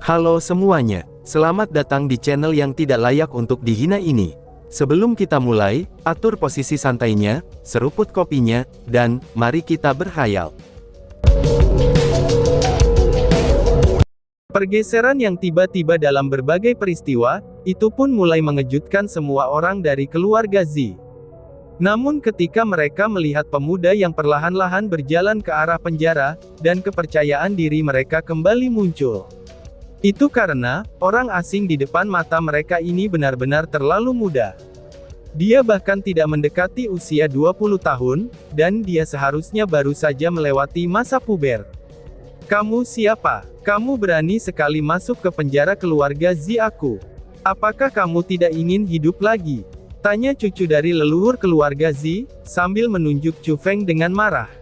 Halo semuanya, selamat datang di channel yang tidak layak untuk dihina ini. Sebelum kita mulai, atur posisi santainya, seruput kopinya, dan mari kita berkhayal. Pergeseran yang tiba-tiba dalam berbagai peristiwa, itu pun mulai mengejutkan semua orang dari keluarga Z. Namun ketika mereka melihat pemuda yang perlahan-lahan berjalan ke arah penjara, dan kepercayaan diri mereka kembali muncul. Itu karena, orang asing di depan mata mereka ini benar-benar terlalu muda. Dia bahkan tidak mendekati usia 20 tahun, dan dia seharusnya baru saja melewati masa puber. Kamu siapa? Kamu berani sekali masuk ke penjara keluarga Z aku. Apakah kamu tidak ingin hidup lagi? Tanya cucu dari leluhur keluarga Z, sambil menunjuk Chu Feng dengan marah.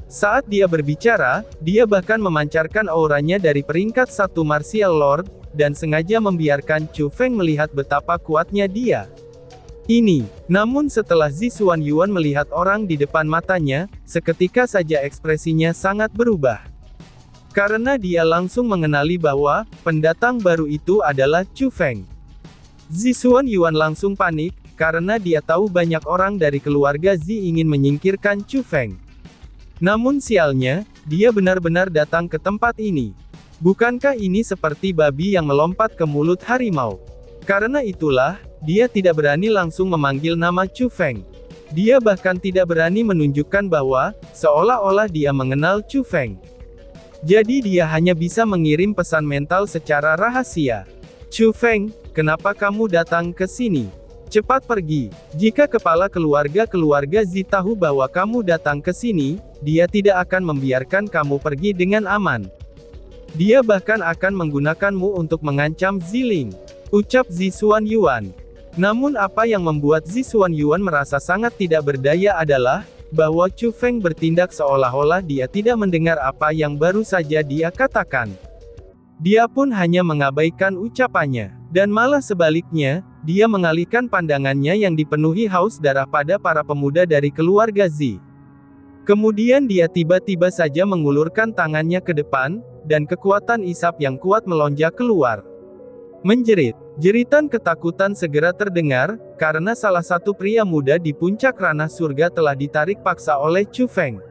Saat dia berbicara, dia bahkan memancarkan auranya dari peringkat 1 martial lord, dan sengaja membiarkan Chu Feng melihat betapa kuatnya dia. Namun setelah Zi Xuanyuan melihat orang di depan matanya, seketika saja ekspresinya sangat berubah. Karena dia langsung mengenali bahwa, pendatang baru itu adalah Chu Feng. Zi Xuanyuan langsung panik, karena dia tahu banyak orang dari keluarga Z ingin menyingkirkan Chu Feng. Namun sialnya, dia benar-benar datang ke tempat ini. Bukankah ini seperti babi yang melompat ke mulut harimau? Karena itulah, dia tidak berani langsung memanggil nama Chu Feng. Dia bahkan tidak berani menunjukkan bahwa, seolah-olah dia mengenal Chu Feng. Jadi dia hanya bisa mengirim pesan mental secara rahasia. Chu Feng, kenapa kamu datang ke sini? Cepat pergi. Jika kepala keluarga Z tahu bahwa kamu datang ke sini, dia tidak akan membiarkan kamu pergi dengan aman. Dia bahkan akan menggunakanmu untuk mengancam Ziling, ucap Zi Xuanyuan. Namun apa yang membuat Zi Xuanyuan merasa sangat tidak berdaya adalah, bahwa Chu Feng bertindak seolah-olah dia tidak mendengar apa yang baru saja dia katakan. Dia pun hanya mengabaikan ucapannya. Dan malah sebaliknya, dia mengalihkan pandangannya yang dipenuhi haus darah pada para pemuda dari keluarga Z. Kemudian dia tiba-tiba saja mengulurkan tangannya ke depan, dan kekuatan isap yang kuat melonjak keluar. Menjerit. Jeritan ketakutan segera terdengar, karena salah satu pria muda di puncak ranah surga telah ditarik paksa oleh Chu Feng.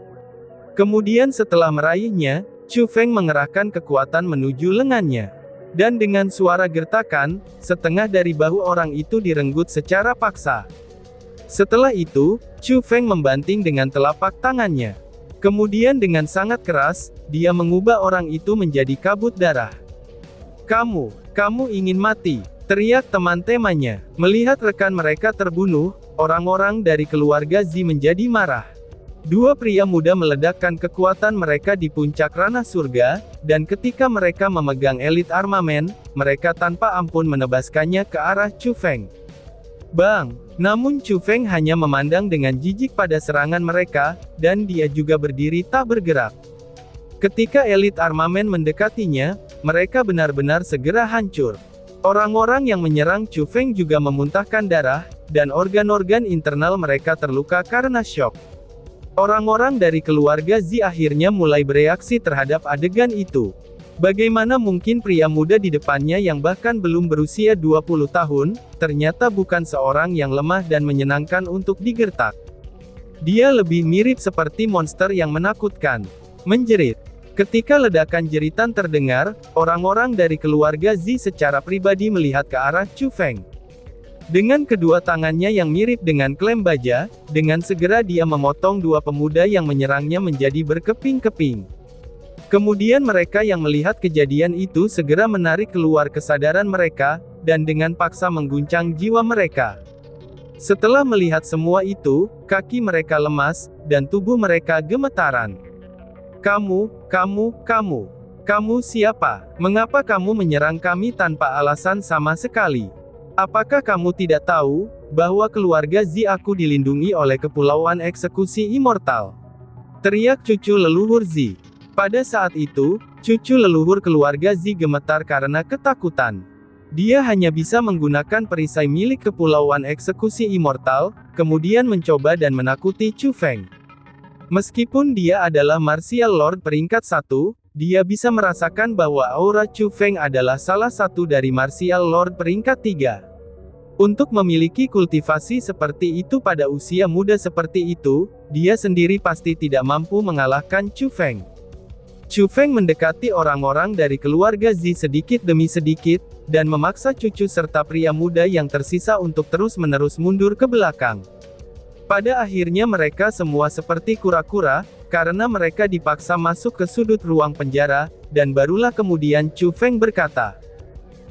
Kemudian setelah meraihnya, Chu Feng mengerahkan kekuatan menuju lengannya. Dan dengan suara gertakan, setengah dari bahu orang itu direnggut secara paksa. Setelah itu, Chu Feng membanting dengan telapak tangannya. Kemudian dengan sangat keras, dia mengubah orang itu menjadi kabut darah. Kamu ingin mati, teriak teman-temannya. Melihat rekan mereka terbunuh, orang-orang dari keluarga Z menjadi marah. Dua pria muda meledakkan kekuatan mereka di puncak ranah surga, dan ketika mereka memegang elit armamen, mereka tanpa ampun menebaskannya ke arah Chu Feng. Bang! Namun Chu Feng hanya memandang dengan jijik pada serangan mereka, dan dia juga berdiri tak bergerak. Ketika elit armamen mendekatinya, mereka benar-benar segera hancur. Orang-orang yang menyerang Chu Feng juga memuntahkan darah, dan organ-organ internal mereka terluka karena syok. Orang-orang dari keluarga Z akhirnya mulai bereaksi terhadap adegan itu. Bagaimana mungkin pria muda di depannya yang bahkan belum berusia 20 tahun, ternyata bukan seorang yang lemah dan menyenangkan untuk digertak. Dia lebih mirip seperti monster yang menakutkan. Menjerit. Ketika ledakan jeritan terdengar, orang-orang dari keluarga Z secara pribadi melihat ke arah Chu Feng. Dengan kedua tangannya yang mirip dengan klem baja, dengan segera dia memotong dua pemuda yang menyerangnya menjadi berkeping-keping. Kemudian mereka yang melihat kejadian itu segera menarik keluar kesadaran mereka, dan dengan paksa mengguncang jiwa mereka. Setelah melihat semua itu, kaki mereka lemas, dan tubuh mereka gemetaran. Kamu siapa? Mengapa kamu menyerang kami tanpa alasan sama sekali? Apakah kamu tidak tahu, bahwa keluarga Z aku dilindungi oleh Kepulauan Eksekusi Immortal? Teriak cucu leluhur Z. Pada saat itu, cucu leluhur keluarga Z gemetar karena ketakutan. Dia hanya bisa menggunakan perisai milik Kepulauan Eksekusi Immortal, kemudian mencoba dan menakuti Chu Feng. Meskipun dia adalah martial lord peringkat 1, dia bisa merasakan bahwa aura Chu Feng adalah salah satu dari martial lord peringkat 3. Untuk memiliki kultivasi seperti itu pada usia muda seperti itu, dia sendiri pasti tidak mampu mengalahkan Chu Feng. Chu Feng mendekati orang-orang dari keluarga Zi sedikit demi sedikit, dan memaksa cucu serta pria muda yang tersisa untuk terus-menerus mundur ke belakang. Pada akhirnya mereka semua seperti kura-kura, karena mereka dipaksa masuk ke sudut ruang penjara, dan barulah kemudian Chu Feng berkata,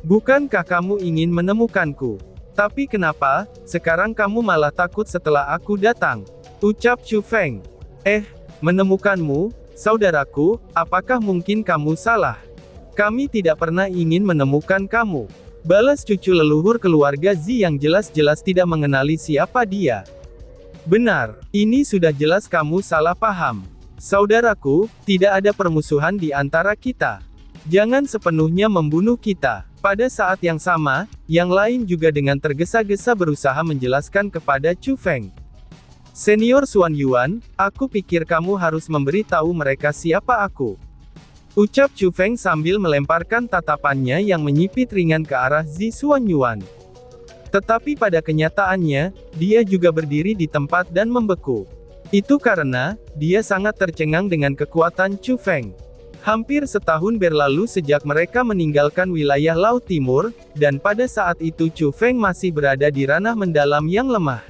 "Bukankah kamu ingin menemukanku? Tapi kenapa, sekarang kamu malah takut setelah aku datang?" Ucap Chu Feng. Menemukanmu, saudaraku, apakah mungkin kamu salah? Kami tidak pernah ingin menemukan kamu. Balas cucu leluhur keluarga Zi yang jelas-jelas tidak mengenali siapa dia. Benar, ini sudah jelas kamu salah paham. Saudaraku, tidak ada permusuhan di antara kita. Jangan sepenuhnya membunuh kita. Pada saat yang sama, yang lain juga dengan tergesa-gesa berusaha menjelaskan kepada Chu Feng. "Senior Xuan Yuan, aku pikir kamu harus memberitahu mereka siapa aku." Ucap Chu Feng sambil melemparkan tatapannya yang menyipit ringan ke arah Zi Xuan Yuan. Tetapi pada kenyataannya, dia juga berdiri di tempat dan membeku. Itu karena, dia sangat tercengang dengan kekuatan Chu Feng. Hampir setahun berlalu sejak mereka meninggalkan wilayah Laut Timur, dan pada saat itu Chu Feng masih berada di ranah mendalam yang lemah.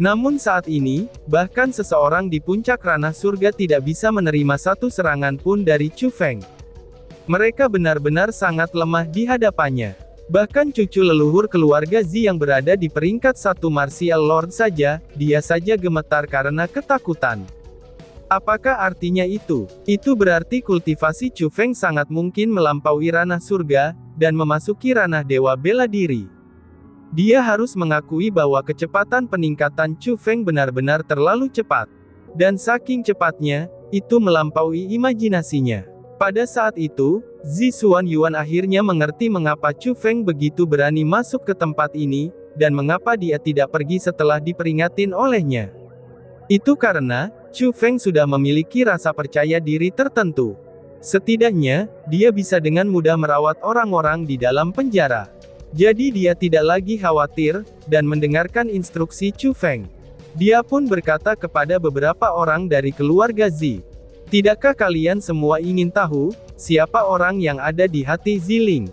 Namun saat ini, bahkan seseorang di puncak ranah surga tidak bisa menerima satu serangan pun dari Chu Feng. Mereka benar-benar sangat lemah di hadapannya. Bahkan cucu leluhur keluarga Zi yang berada di peringkat 1 martial lord saja, dia saja gemetar karena ketakutan. Apakah artinya itu? Itu berarti kultivasi Chu Feng sangat mungkin melampaui ranah surga, dan memasuki ranah dewa bela diri. Dia harus mengakui bahwa kecepatan peningkatan Chu Feng benar-benar terlalu cepat. Dan saking cepatnya, itu melampaui imajinasinya. Pada saat itu, Zi Xuan Yuan akhirnya mengerti mengapa Chu Feng begitu berani masuk ke tempat ini, dan mengapa dia tidak pergi setelah diperingatin olehnya. Itu karena, Chu Feng sudah memiliki rasa percaya diri tertentu. Setidaknya, dia bisa dengan mudah merawat orang-orang di dalam penjara. Jadi dia tidak lagi khawatir, dan mendengarkan instruksi Chu Feng. Dia pun berkata kepada beberapa orang dari keluarga Zi. "Tidakkah kalian semua ingin tahu, siapa orang yang ada di hati Ziling?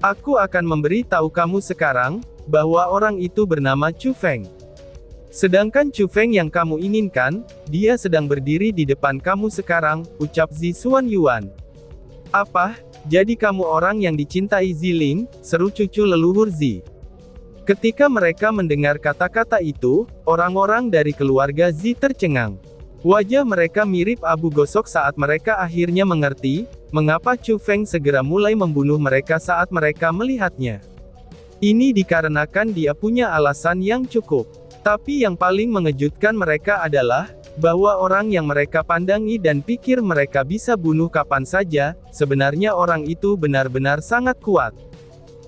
Aku akan memberi tahu kamu sekarang, bahwa orang itu bernama Chu Feng. Sedangkan Chu Feng yang kamu inginkan, dia sedang berdiri di depan kamu sekarang," ucap Zi Xuan Yuan. "Apa, jadi kamu orang yang dicintai Ziling?" seru cucu leluhur Zi. Ketika mereka mendengar kata-kata itu, orang-orang dari keluarga Zi tercengang. Wajah mereka mirip abu gosok saat mereka akhirnya mengerti, mengapa Chu Feng segera mulai membunuh mereka saat mereka melihatnya. Ini dikarenakan dia punya alasan yang cukup. Tapi yang paling mengejutkan mereka adalah, bahwa orang yang mereka pandangi dan pikir mereka bisa bunuh kapan saja, sebenarnya orang itu benar-benar sangat kuat.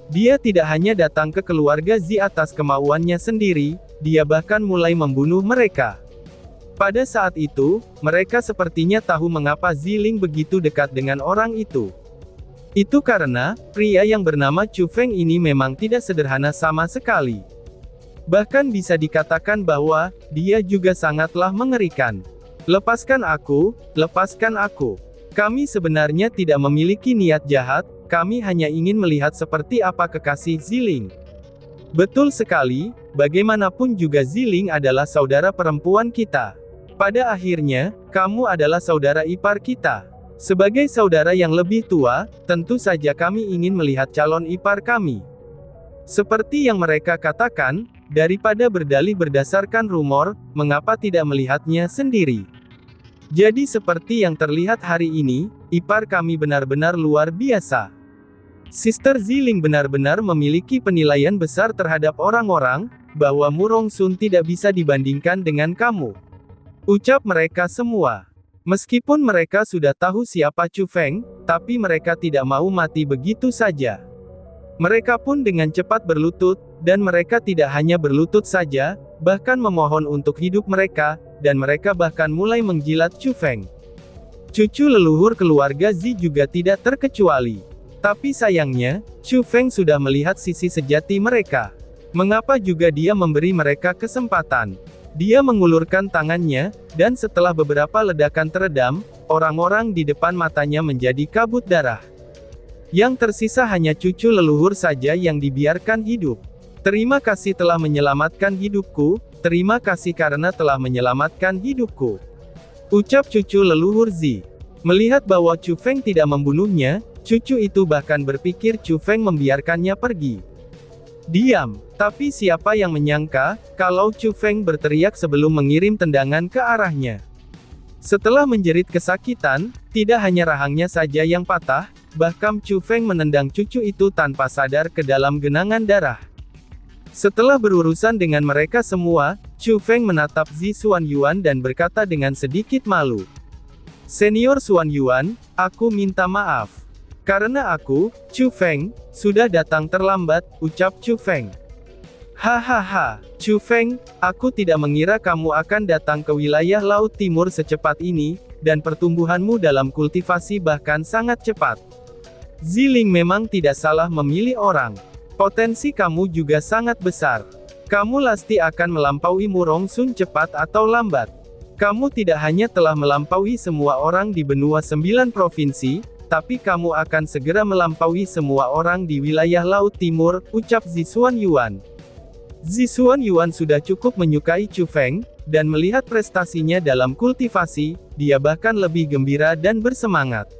Dia tidak hanya datang ke keluarga Zi atas kemauannya sendiri, dia bahkan mulai membunuh mereka. Pada saat itu, mereka sepertinya tahu mengapa Ziling begitu dekat dengan orang itu. Itu karena, pria yang bernama Chu Feng ini memang tidak sederhana sama sekali. Bahkan bisa dikatakan bahwa, dia juga sangatlah mengerikan. "Lepaskan aku, lepaskan aku. Kami sebenarnya tidak memiliki niat jahat, kami hanya ingin melihat seperti apa kekasih Ziling." "Betul sekali, bagaimanapun juga Ziling adalah saudara perempuan kita. Pada akhirnya, kamu adalah saudara ipar kita. Sebagai saudara yang lebih tua, tentu saja kami ingin melihat calon ipar kami." Seperti yang mereka katakan, daripada berdalih berdasarkan rumor, mengapa tidak melihatnya sendiri? Jadi seperti yang terlihat hari ini, ipar kami benar-benar luar biasa. Sister Ziling benar-benar memiliki penilaian besar terhadap orang-orang, bahwa Murong Sun tidak bisa dibandingkan dengan kamu. Ucap mereka semua. Meskipun mereka sudah tahu siapa Chu Feng, tapi mereka tidak mau mati begitu saja. Mereka pun dengan cepat berlutut, dan mereka tidak hanya berlutut saja, bahkan memohon untuk hidup mereka, dan mereka bahkan mulai menjilat Chu Feng. Cucu leluhur keluarga Zi juga tidak terkecuali. Tapi sayangnya, Chu Feng sudah melihat sisi sejati mereka. Mengapa juga dia memberi mereka kesempatan? Dia mengulurkan tangannya, dan setelah beberapa ledakan teredam, orang-orang di depan matanya menjadi kabut darah. Yang tersisa hanya cucu leluhur saja yang dibiarkan hidup. Terima kasih telah menyelamatkan hidupku, terima kasih karena telah menyelamatkan hidupku, ucap cucu leluhur Zi. Melihat bahwa Chu Feng tidak membunuhnya, cucu itu bahkan berpikir Chu Feng membiarkannya pergi. Diam, tapi siapa yang menyangka, kalau Chu Feng berteriak sebelum mengirim tendangan ke arahnya. Setelah menjerit kesakitan, tidak hanya rahangnya saja yang patah, bahkan Chu Feng menendang cucu itu tanpa sadar ke dalam genangan darah. Setelah berurusan dengan mereka semua, Chu Feng menatap Zi Xuanyuan dan berkata dengan sedikit malu. Senior Xuanyuan, aku minta maaf. Karena aku, Chu Feng, sudah datang terlambat, ucap Chu Feng. Hahaha, Chu Feng, aku tidak mengira kamu akan datang ke wilayah Laut Timur secepat ini, dan pertumbuhanmu dalam kultivasi bahkan sangat cepat. Ziling memang tidak salah memilih orang. Potensi kamu juga sangat besar. Kamu pasti akan melampaui Murong Sun cepat atau lambat. Kamu tidak hanya telah melampaui semua orang di benua 9 provinsi, tapi kamu akan segera melampaui semua orang di wilayah Laut Timur, ucap Zi Xuanyuan. Zi Xuanyuan sudah cukup menyukai Chu Feng, dan melihat prestasinya dalam kultivasi, dia bahkan lebih gembira dan bersemangat.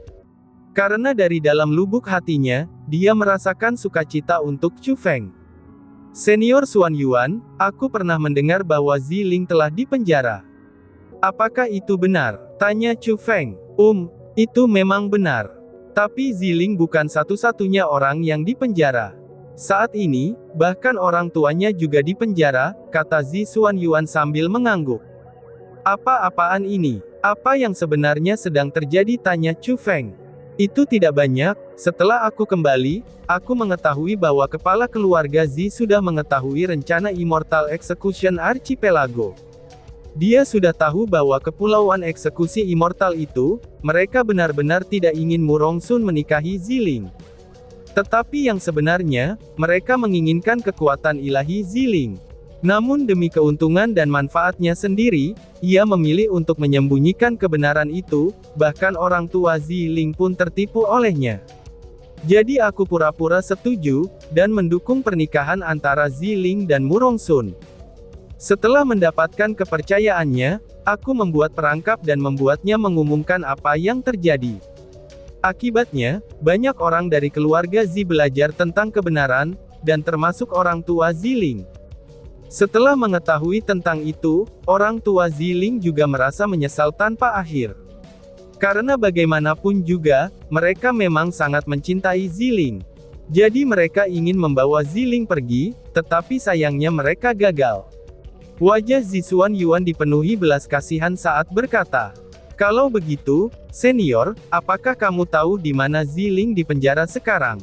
Karena dari dalam lubuk hatinya, dia merasakan sukacita untuk Chu Feng. Senior Xuanyuan, aku pernah mendengar bahwa Ziling telah dipenjara. Apakah itu benar? Tanya Chu Feng. Itu memang benar. Tapi Ziling bukan satu-satunya orang yang dipenjara. Saat ini, bahkan orang tuanya juga dipenjara, kata Zi Xuanyuan sambil mengangguk. Apa-apaan ini? Apa yang sebenarnya sedang terjadi? Tanya Chu Feng. Itu tidak banyak, setelah aku kembali, aku mengetahui bahwa kepala keluarga Zi sudah mengetahui rencana Immortal Execution Archipelago. Dia sudah tahu bahwa kepulauan eksekusi Immortal itu, mereka benar-benar tidak ingin Murong Sun menikahi Ziling. Tetapi yang sebenarnya, mereka menginginkan kekuatan ilahi Ziling. Namun demi keuntungan dan manfaatnya sendiri, ia memilih untuk menyembunyikan kebenaran itu, bahkan orang tua Ziling pun tertipu olehnya. Jadi aku pura-pura setuju, dan mendukung pernikahan antara Ziling dan Murong Sun. Setelah mendapatkan kepercayaannya, aku membuat perangkap dan membuatnya mengumumkan apa yang terjadi. Akibatnya, banyak orang dari keluarga Zi belajar tentang kebenaran, dan termasuk orang tua Ziling. Setelah mengetahui tentang itu, orang tua Ziling juga merasa menyesal tanpa akhir. Karena bagaimanapun juga, mereka memang sangat mencintai Ziling. Jadi mereka ingin membawa Ziling pergi, tetapi sayangnya mereka gagal. Wajah Zi Xuanyuan dipenuhi belas kasihan saat berkata, kalau begitu, senior, apakah kamu tahu di mana Ziling dipenjara sekarang?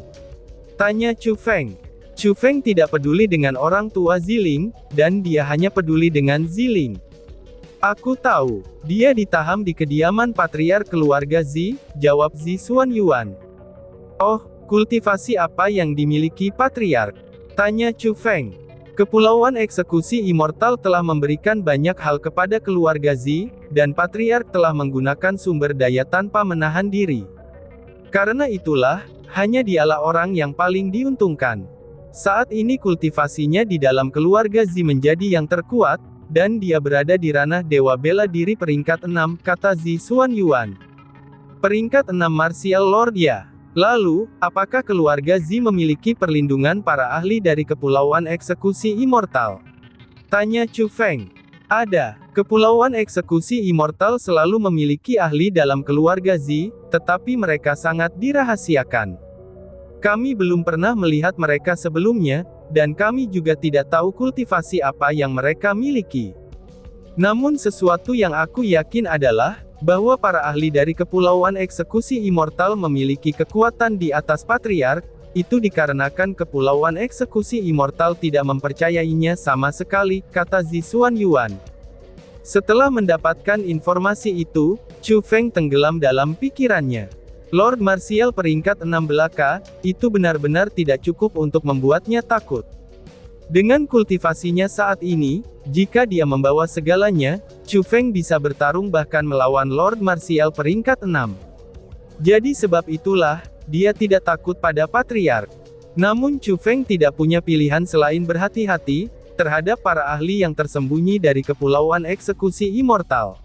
Tanya Chu Feng. Chu Feng tidak peduli dengan orang tua Ziling, dan dia hanya peduli dengan Ziling. Aku tahu, dia ditahan di kediaman patriark keluarga Zi, jawab Zi Xuanyuan. Oh, kultivasi apa yang dimiliki patriark? Tanya Chu Feng. Kepulauan eksekusi Immortal telah memberikan banyak hal kepada keluarga Zi, dan patriark telah menggunakan sumber daya tanpa menahan diri. Karena itulah, hanya dialah orang yang paling diuntungkan. Saat ini kultivasinya di dalam keluarga Zi menjadi yang terkuat, dan dia berada di ranah Dewa Bela Diri peringkat 6, kata Zi Xuanyuan. Peringkat 6 Martial Lord ya. Lalu, apakah keluarga Zi memiliki perlindungan para ahli dari Kepulauan Eksekusi Immortal? Tanya Chu Feng. Ada. Kepulauan Eksekusi Immortal selalu memiliki ahli dalam keluarga Zi, tetapi mereka sangat dirahasiakan. Kami belum pernah melihat mereka sebelumnya, dan kami juga tidak tahu kultivasi apa yang mereka miliki. Namun sesuatu yang aku yakin adalah, bahwa para ahli dari Kepulauan Eksekusi Immortal memiliki kekuatan di atas patriark, itu dikarenakan Kepulauan Eksekusi Immortal tidak mempercayainya sama sekali, kata Zi Xuanyuan. Setelah mendapatkan informasi itu, Chu Feng tenggelam dalam pikirannya. Lord Martial peringkat 6 belaka, itu benar-benar tidak cukup untuk membuatnya takut. Dengan kultivasinya saat ini, jika dia membawa segalanya, Chu Feng bisa bertarung bahkan melawan Lord Martial peringkat 6. Jadi sebab itulah, dia tidak takut pada Patriark. Namun Chu Feng tidak punya pilihan selain berhati-hati terhadap para ahli yang tersembunyi dari Kepulauan Eksekusi Immortal.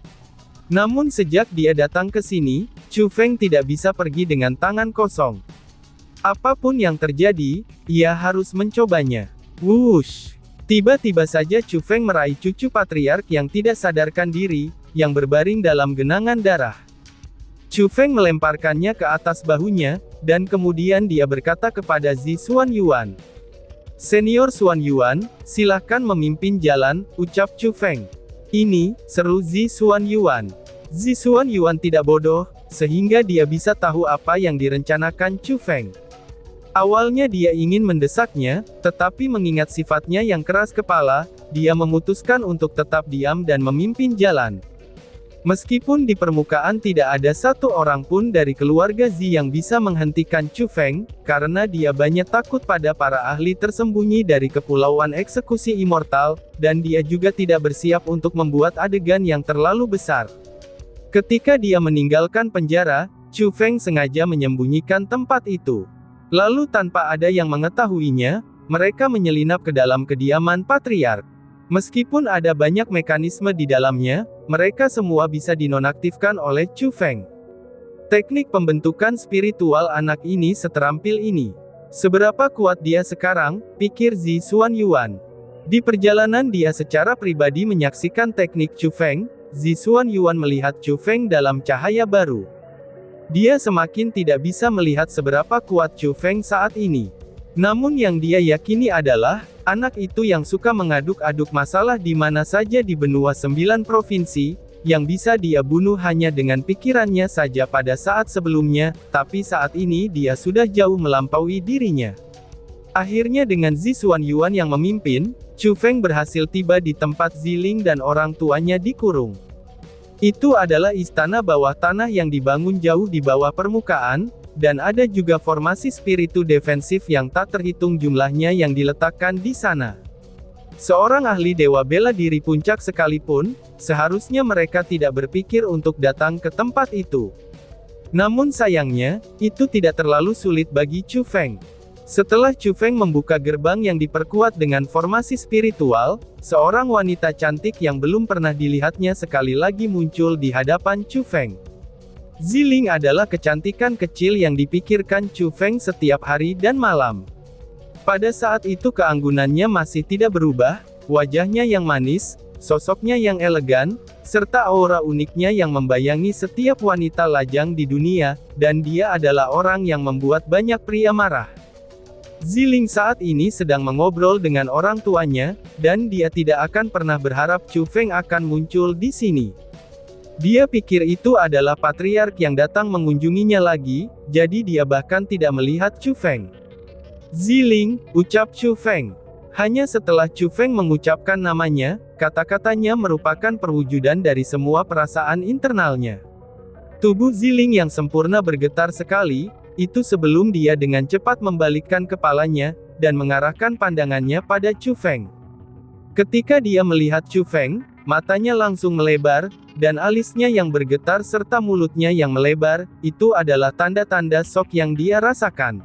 Namun sejak dia datang ke sini, Chu Feng tidak bisa pergi dengan tangan kosong. Apapun yang terjadi, ia harus mencobanya. Wush! Tiba-tiba saja Chu Feng meraih cucu Patriark yang tidak sadarkan diri, yang berbaring dalam genangan darah. Chu Feng melemparkannya ke atas bahunya, dan kemudian dia berkata kepada Zi Xuanyuan. Senior Xuanyuan, silahkan memimpin jalan, ucap Chu Feng. Ini, seru Zi Xuanyuan. Zi Xuanyuan tidak bodoh, sehingga dia bisa tahu apa yang direncanakan Chu Feng. Awalnya dia ingin mendesaknya, tetapi mengingat sifatnya yang keras kepala, dia memutuskan untuk tetap diam dan memimpin jalan. Meskipun di permukaan tidak ada satu orang pun dari keluarga Zi yang bisa menghentikan Chu Feng, karena dia banyak takut pada para ahli tersembunyi dari Kepulauan Eksekusi Immortal, dan dia juga tidak bersiap untuk membuat adegan yang terlalu besar. Ketika dia meninggalkan penjara, Chu Feng sengaja menyembunyikan tempat itu. Lalu tanpa ada yang mengetahuinya, mereka menyelinap ke dalam kediaman Patriark. Meskipun ada banyak mekanisme di dalamnya, mereka semua bisa dinonaktifkan oleh Chu Feng. Teknik pembentukan spiritual anak ini seterampil ini. Seberapa kuat dia sekarang, pikir Zi Xuanyuan. Di perjalanan dia secara pribadi menyaksikan teknik Chu Feng, Zi Xuanyuan melihat Chu Feng dalam cahaya baru. Dia semakin tidak bisa melihat seberapa kuat Chu Feng saat ini. Namun yang dia yakini adalah, anak itu yang suka mengaduk-aduk masalah di mana saja di benua 9 provinsi, yang bisa dia bunuh hanya dengan pikirannya saja pada saat sebelumnya, tapi saat ini dia sudah jauh melampaui dirinya. Akhirnya dengan Zi Xuanyuan yang memimpin, Chu Feng berhasil tiba di tempat Ziling dan orang tuanya dikurung. Itu adalah istana bawah tanah yang dibangun jauh di bawah permukaan, dan ada juga formasi spiritu defensif yang tak terhitung jumlahnya yang diletakkan di sana. Seorang ahli dewa bela diri puncak sekalipun, seharusnya mereka tidak berpikir untuk datang ke tempat itu. Namun sayangnya, itu tidak terlalu sulit bagi Chu Feng. Setelah Chu Feng membuka gerbang yang diperkuat dengan formasi spiritual, seorang wanita cantik yang belum pernah dilihatnya sekali lagi muncul di hadapan Chu Feng. Ziling adalah kecantikan kecil yang dipikirkan Chu Feng setiap hari dan malam. Pada saat itu keanggunannya masih tidak berubah, wajahnya yang manis, sosoknya yang elegan, serta aura uniknya yang membayangi setiap wanita lajang di dunia, dan dia adalah orang yang membuat banyak pria marah. Ziling saat ini sedang mengobrol dengan orang tuanya, dan dia tidak akan pernah berharap Chu Feng akan muncul di sini. Dia pikir itu adalah Patriark yang datang mengunjunginya lagi, jadi dia bahkan tidak melihat Chu Feng. Ziling, ucap Chu Feng. Hanya setelah Chu Feng mengucapkan namanya, kata-katanya merupakan perwujudan dari semua perasaan internalnya. Tubuh Ziling yang sempurna bergetar sekali, itu sebelum dia dengan cepat membalikkan kepalanya, dan mengarahkan pandangannya pada Chu Feng. Ketika dia melihat Chu Feng, matanya langsung melebar, dan alisnya yang bergetar serta mulutnya yang melebar, itu adalah tanda-tanda shock yang dia rasakan.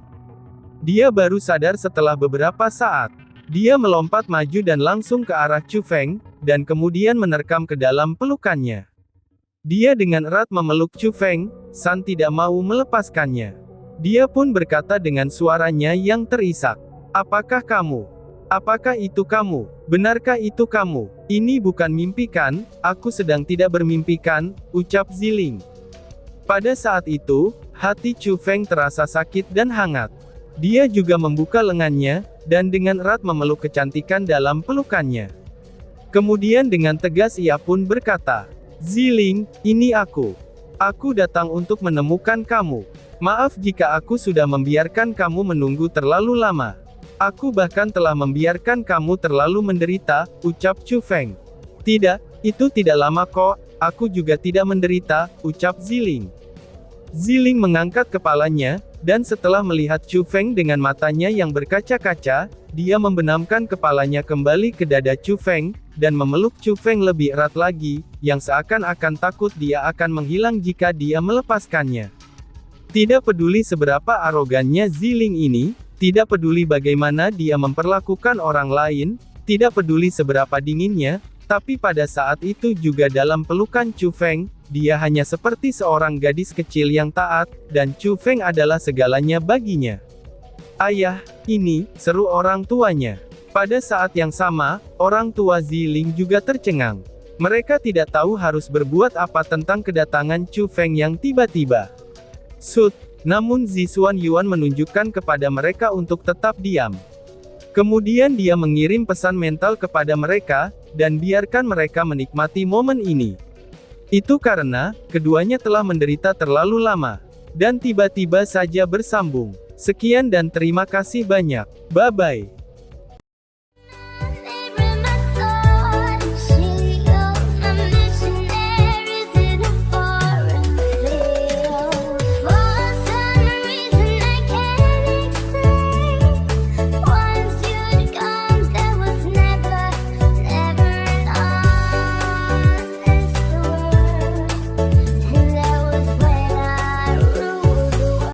Dia baru sadar setelah beberapa saat. Dia melompat maju dan langsung ke arah Chu Feng, dan kemudian menerkam ke dalam pelukannya. Dia dengan erat memeluk Chu Feng, San tidak mau melepaskannya. Dia pun berkata dengan suaranya yang terisak. Apakah kamu? Apakah itu kamu? Benarkah itu kamu? Ini bukan mimpi kan? Aku sedang tidak bermimpi kan? Ucap Ziling. Pada saat itu, hati Chu Feng terasa sakit dan hangat. Dia juga membuka lengannya, dan dengan erat memeluk kecantikan dalam pelukannya. Kemudian dengan tegas ia pun berkata, Ziling, ini aku. Aku datang untuk menemukan kamu. Maaf jika aku sudah membiarkan kamu menunggu terlalu lama. Aku bahkan telah membiarkan kamu terlalu menderita, ucap Chu Feng. Tidak, Itu tidak lama kok, aku juga tidak menderita, ucap Ziling. Ziling mengangkat kepalanya, dan setelah melihat Chu Feng dengan matanya yang berkaca-kaca, dia membenamkan kepalanya kembali ke dada Chu Feng, dan memeluk Chu Feng lebih erat lagi, yang seakan-akan takut dia akan menghilang jika dia melepaskannya. Tidak peduli seberapa arogannya Ziling ini, tidak peduli bagaimana dia memperlakukan orang lain, tidak peduli seberapa dinginnya, tapi pada saat itu juga dalam pelukan Chu Feng, dia hanya seperti seorang gadis kecil yang taat, dan Chu Feng adalah segalanya baginya. Ayah, ini, seru orang tuanya. Pada saat yang sama, orang tua Ziling juga tercengang. Mereka tidak tahu harus berbuat apa tentang kedatangan Chu Feng yang tiba-tiba. Sud, namun Zixuan Yuan menunjukkan kepada mereka untuk tetap diam. Kemudian dia mengirim pesan mental kepada mereka, dan biarkan mereka menikmati momen ini. Itu karena, keduanya telah menderita terlalu lama. Dan tiba-tiba saja bersambung. Sekian dan terima kasih banyak. Bye-bye.